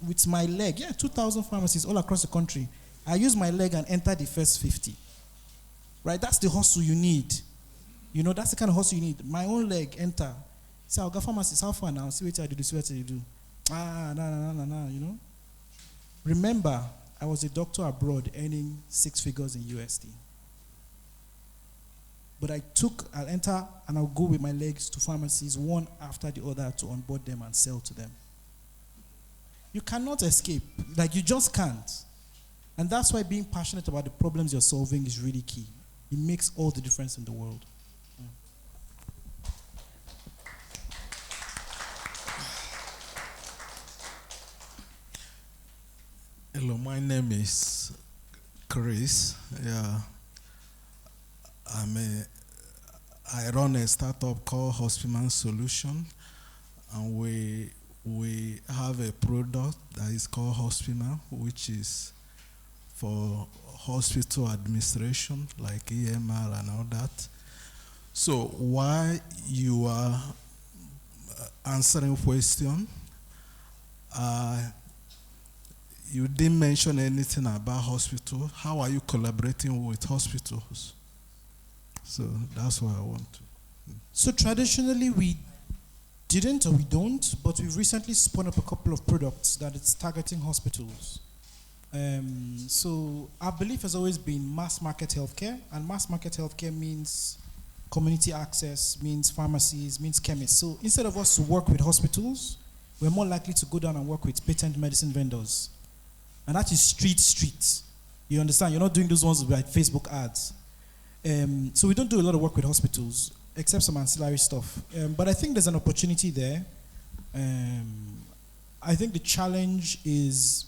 S2: With my leg, 2,000 pharmacies all across the country. I use my leg and enter the first 50. Right? That's the hustle you need. That's the kind of hustle you need. My own leg, enter. Say, I'll go pharmacist, how far now? See what I do. No. Remember, I was a doctor abroad earning 6 figures in USD. But I'll enter and I'll go with my legs to pharmacies one after the other to onboard them and sell to them. You cannot escape. You just can't. And that's why being passionate about the problems you're solving is really key. It makes all the difference in the world.
S8: Hello, my name is Chris. Yeah, I run a startup called Hospital Solution, and we have a product that is called Hospital, which is for hospital administration, like EMR and all that. So while you are answering question, you didn't mention anything about hospital. How are you collaborating with hospitals? So that's what I want to.
S2: So traditionally we didn't or we don't, but we've recently spun up a couple of products that it's targeting hospitals. So our belief has always been mass market healthcare, and mass market healthcare means community access, means pharmacies, means chemists. So instead of us to work with hospitals, we're more likely to go down and work with patent medicine vendors. And that is street. You understand? You're not doing those ones with like Facebook ads. So we don't do a lot of work with hospitals, except some ancillary stuff. But I think there's an opportunity there. I think the challenge is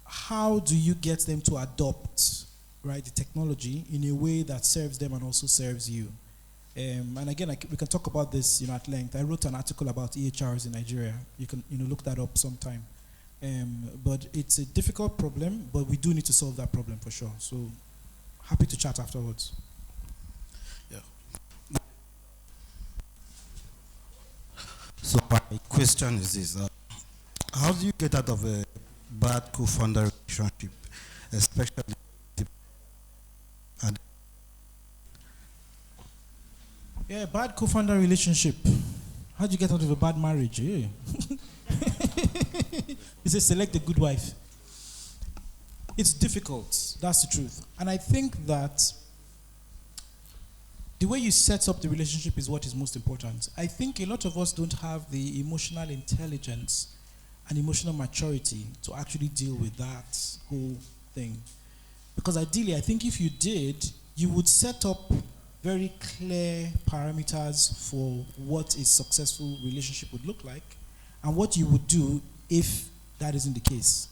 S2: how do you get them to adopt, right, the technology in a way that serves them and also serves you. And again, we can talk about this, at length. I wrote an article about EHRs in Nigeria. You can, look that up sometime. But it's a difficult problem, but we do need to solve that problem for sure. So happy to chat afterwards.
S9: Yeah. So my question is this: how do you get out of a bad co-founder relationship, especially?
S2: Yeah, bad co-founder relationship. How do you get out of a bad marriage? Yeah. He says, select a good wife. It's difficult. That's the truth. And I think that the way you set up the relationship is what is most important. I think a lot of us don't have the emotional intelligence and emotional maturity to actually deal with that whole thing. Because ideally, I think if you did, you would set up very clear parameters for what a successful relationship would look like and what you would do if that isn't the case.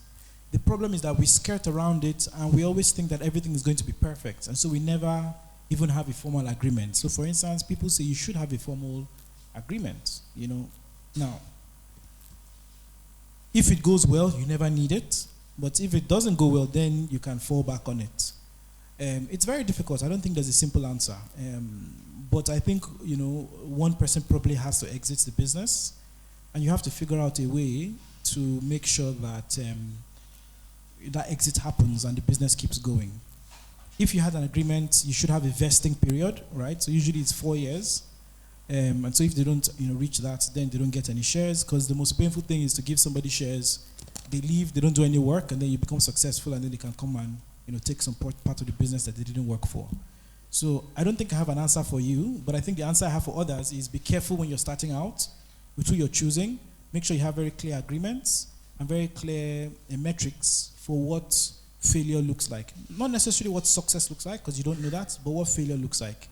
S2: The problem is that we skirt around it and we always think that everything is going to be perfect, and so we never even have a formal agreement. So for instance, people say you should have a formal agreement, Now, if it goes well, you never need it, but if it doesn't go well, then you can fall back on it. It's very difficult. I don't think there's a simple answer. But I think, one person probably has to exit the business, and you have to figure out a way to make sure that that exit happens and the business keeps going. If you had an agreement, you should have a vesting period, right? So usually it's 4 years. And so if they don't reach that, then they don't get any shares, because the most painful thing is to give somebody shares, they leave, they don't do any work, and then you become successful, and then they can come and take some part of the business that they didn't work for. So I don't think I have an answer for you, but I think the answer I have for others is be careful when you're starting out with who you're choosing. Make sure you have very clear agreements and very clear metrics for what failure looks like. Not necessarily what success looks like, because you don't know that, but what failure looks like.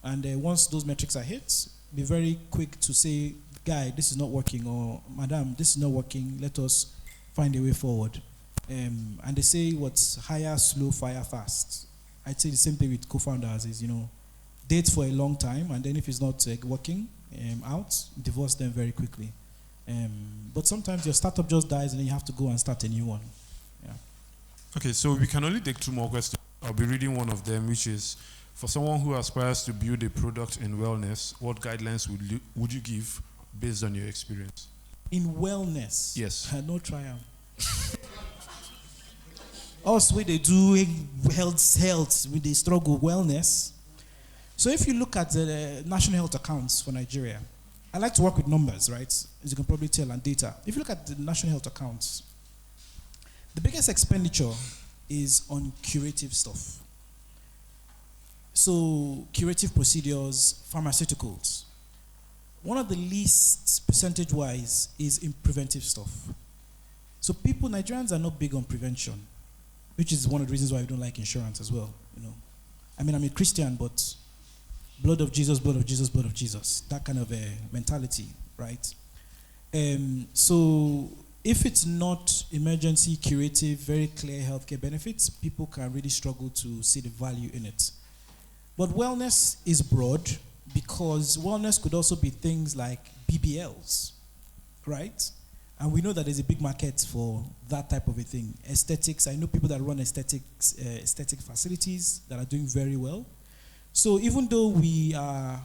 S2: And once those metrics are hit, be very quick to say, guy, this is not working, or madam, this is not working, let us find a way forward. And they say what's hire slow, fire fast. I'd say the same thing with co-founders is, date for a long time, and then if it's not working out, divorce them very quickly. But sometimes your startup just dies and then you have to go and start a new one. Yeah.
S1: Okay, so we can only take 2 more questions. I'll be reading one of them, which is, for someone who aspires to build a product in wellness, what guidelines would you give based on your experience?
S2: In wellness?
S1: Yes.
S2: No triumph. Us, where they do health, with the struggle wellness. So if you look at the national health accounts for Nigeria, I like to work with numbers, right? As you can probably tell, and data. If you look at the national health accounts, the biggest expenditure is on curative stuff. So curative procedures, pharmaceuticals. One of the least percentage-wise is in preventive stuff. So Nigerians are not big on prevention. which is one of the reasons why I don't like insurance as well. You know, I mean, I'm a Christian, but blood of Jesus, blood of Jesus, blood of Jesus. That kind of a mentality, right? So if it's not emergency, curative, very clear healthcare benefits, people can really struggle to see the value in it. But wellness is broad because wellness could also be things like BBLs, right? And we know that there's a big market for that type of a thing. Aesthetics, I know people that run aesthetic facilities that are doing very well. So even though we are,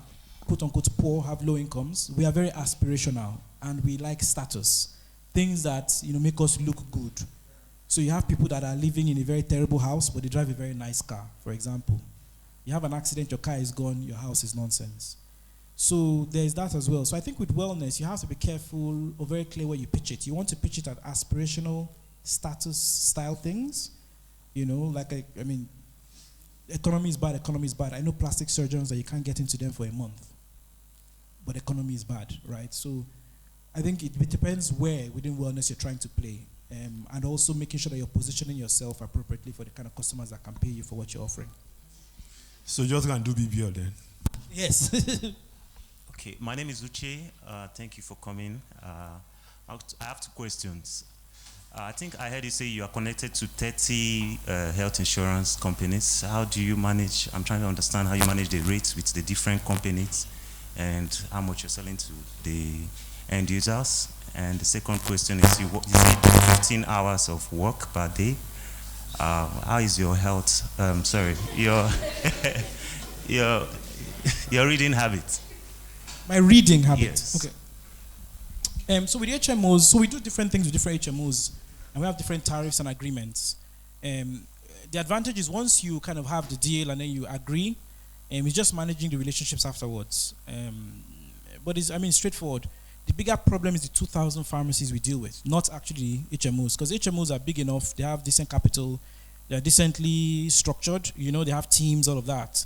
S2: quote unquote, poor, have low incomes, we are very aspirational and we like status. Things that, you know, make us look good. So you have people that are living in a very terrible house, but they drive a very nice car, for example. You have an accident, your car is gone, your house is nonsense. So there's that as well. So I think with wellness, you have to be careful or very clear where you pitch it. You want to pitch it at aspirational status style things. You know, like, I mean, economy is bad. I know plastic surgeons that you can't get into them for a month. But economy is bad, right? So I think it depends where within wellness you're trying to play. And also making sure that you're positioning yourself appropriately for the kind of customers that can pay you for what you're offering.
S1: So just gonna do BBL then?
S2: Yes.
S10: Okay, my name is Uche. Thank you for coming. I have two questions. I think I heard you say you are connected to 30 health insurance companies. How do you manage? I'm trying to understand how you manage the rates with the different companies and how much you're selling to the end users. And the second question is, you say 15 hours of work per day. How is your health? Your reading habit?
S2: My reading habit.
S10: Yes.
S2: Okay. So with HMOs, so we do different things with different HMOs, and we have different tariffs and agreements. The advantage is once you kind of have the deal and then you agree, it's just managing the relationships afterwards. But it's, I mean, straightforward. The bigger problem is the 2,000 pharmacies we deal with, not actually HMOs, because HMOs are big enough, they have decent capital, they're decently structured, you know, they have teams, all of that.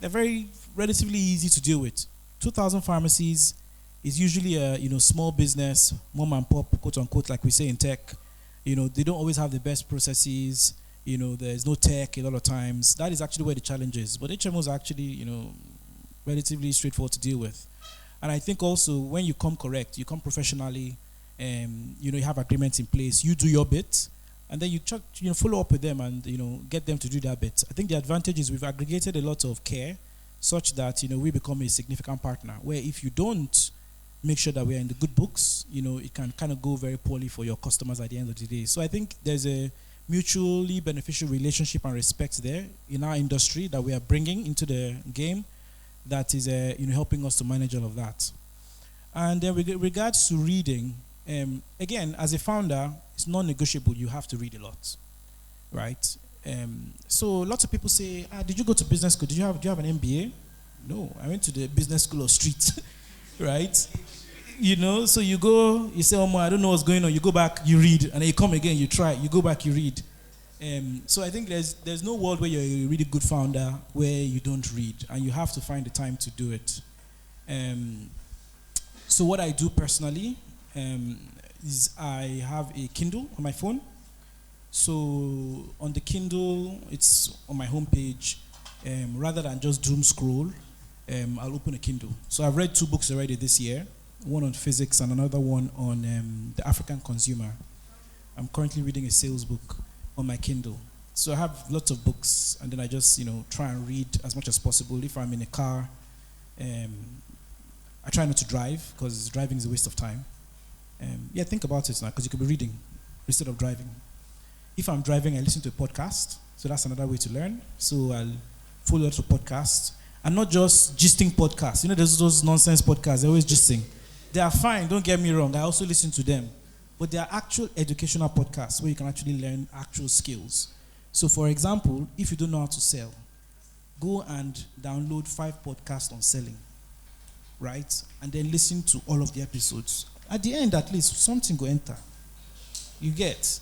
S2: They're very relatively easy to deal with. 2,000 pharmacies is usually a small business, mom and pop, quote unquote, like we say in tech. You know, they don't always have the best processes. You know, there's no tech a lot of times. That is actually where the challenge is. But HMOs are actually, relatively straightforward to deal with. And I think also when you come correct, you come professionally, you have agreements in place, you do your bit, and then you follow up with them and get them to do their bit. I think the advantage is we've aggregated a lot of care such that we become a significant partner, where if you don't make sure that we're in the good books, it can kind of go very poorly for your customers at the end of the day. So I think there's a mutually beneficial relationship and respect there in our industry that we are bringing into the game that is helping us to manage all of that. And then with regards to reading, again, as a founder, it's non-negotiable. You have to read a lot, right? So lots of people say, did you go to business school? Do you have an MBA? No, I went to the business school of street, right? So you go, you say, oh, I don't know what's going on. You go back, you read, and then you come again, you try. You go back, you read. So I think there's no world where you're a really good founder where you don't read, and you have to find the time to do it. So what I do personally is I have a Kindle on my phone. So on the Kindle, it's on my homepage. Rather than just doom scroll, I'll open a Kindle. So I've read 2 books already this year, one on physics and another one on the African consumer. I'm currently reading a sales book on my Kindle. So I have lots of books, and then I just, try and read as much as possible. If I'm in a car, I try not to drive, because driving is a waste of time. Think about it now, because you could be reading instead of driving. If I'm driving, I listen to a podcast, so that's another way to learn. So I'll follow lots of podcasts, and not just gisting podcasts. There's those nonsense podcasts, they're always gisting. They are fine, don't get me wrong, I also listen to them. But they are actual educational podcasts where you can actually learn actual skills. So for example, if you don't know how to sell, go and download 5 podcasts on selling, right? And then listen to all of the episodes. At the end, at least, something will enter. You get.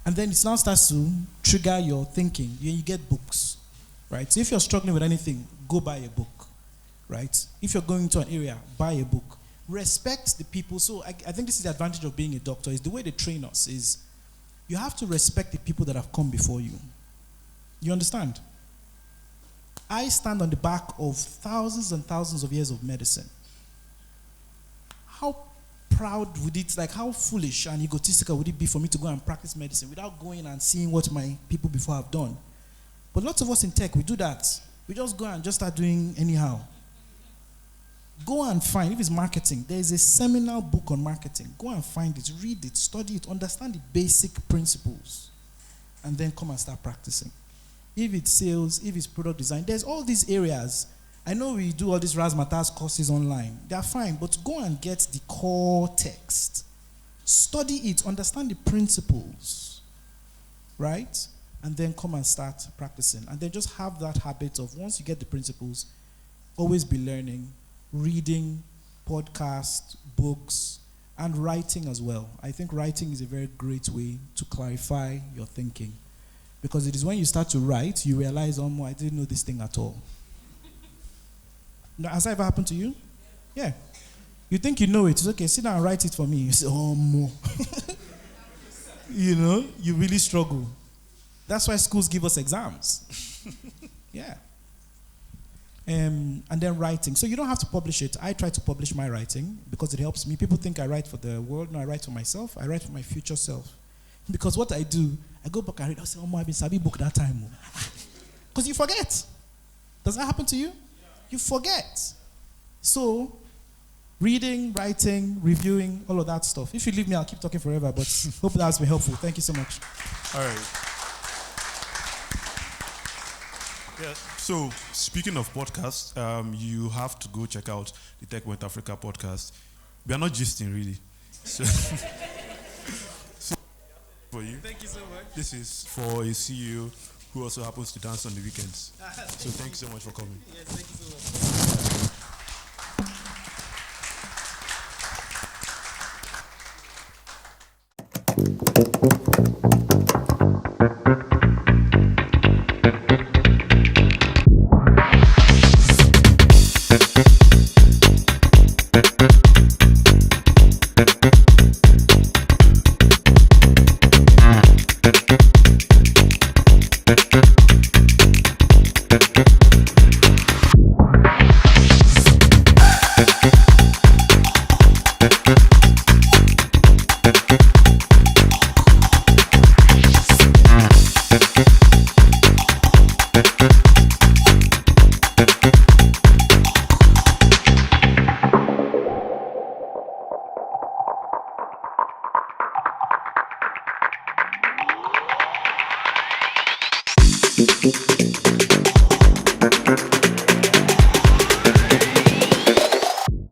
S2: And then it now starts to trigger your thinking. You get books, right? So if you're struggling with anything, go buy a book, right? If you're going to an area, buy a book. Respect the people. So I think this is the advantage of being a doctor, is the way they train us is, you have to respect the people that have come before you. You understand? I stand on the back of thousands and thousands of years of medicine. How proud would it, like how foolish and egotistical would it be for me to go and practice medicine without going and seeing what my people before have done? But lots of us in tech, we do that. We just go and just start doing anyhow. Go and find, if it's marketing, there is a seminal book on marketing. Go and find it, read it, study it, understand the basic principles, and then come and start practicing. If it's sales, if it's product design, there's all these areas. I know we do all these razzmatazz courses online. They are fine, but go and get the core text. Study it, understand the principles, right? And then come and start practicing. And then just have that habit of, once you get the principles, always be learning, reading, podcasts, books, and writing as well. I think writing is a very great way to clarify your thinking. Because it is when you start to write, you realize, oh, I didn't know this thing at all. Has that ever happened to you? Yeah. You think you know it. It's okay, sit down and write it for me. You say, oh, more. You know, you really struggle. That's why schools give us exams. Yeah. And then writing. So you don't have to publish it. I try to publish my writing because it helps me. People think I write for the world. No, I write for myself. I write for my future self. Because what I do, I go back and read. I say, oh, I've been Sabi book that time. Because you forget. Does that happen to you? You forget. So, reading, writing, reviewing, all of that stuff. If you leave me, I'll keep talking forever, but hope that's been helpful. Thank you so much.
S1: All right. Yeah. So, speaking of podcasts, you have to go check out the Techpoint Africa podcast. We are not gisting, really. So, for you.
S2: Thank you so much.
S1: This is for a CEO who also happens to dance on the weekends. So thank you so much for coming.
S2: Yes, thank you so much.
S11: Thank you.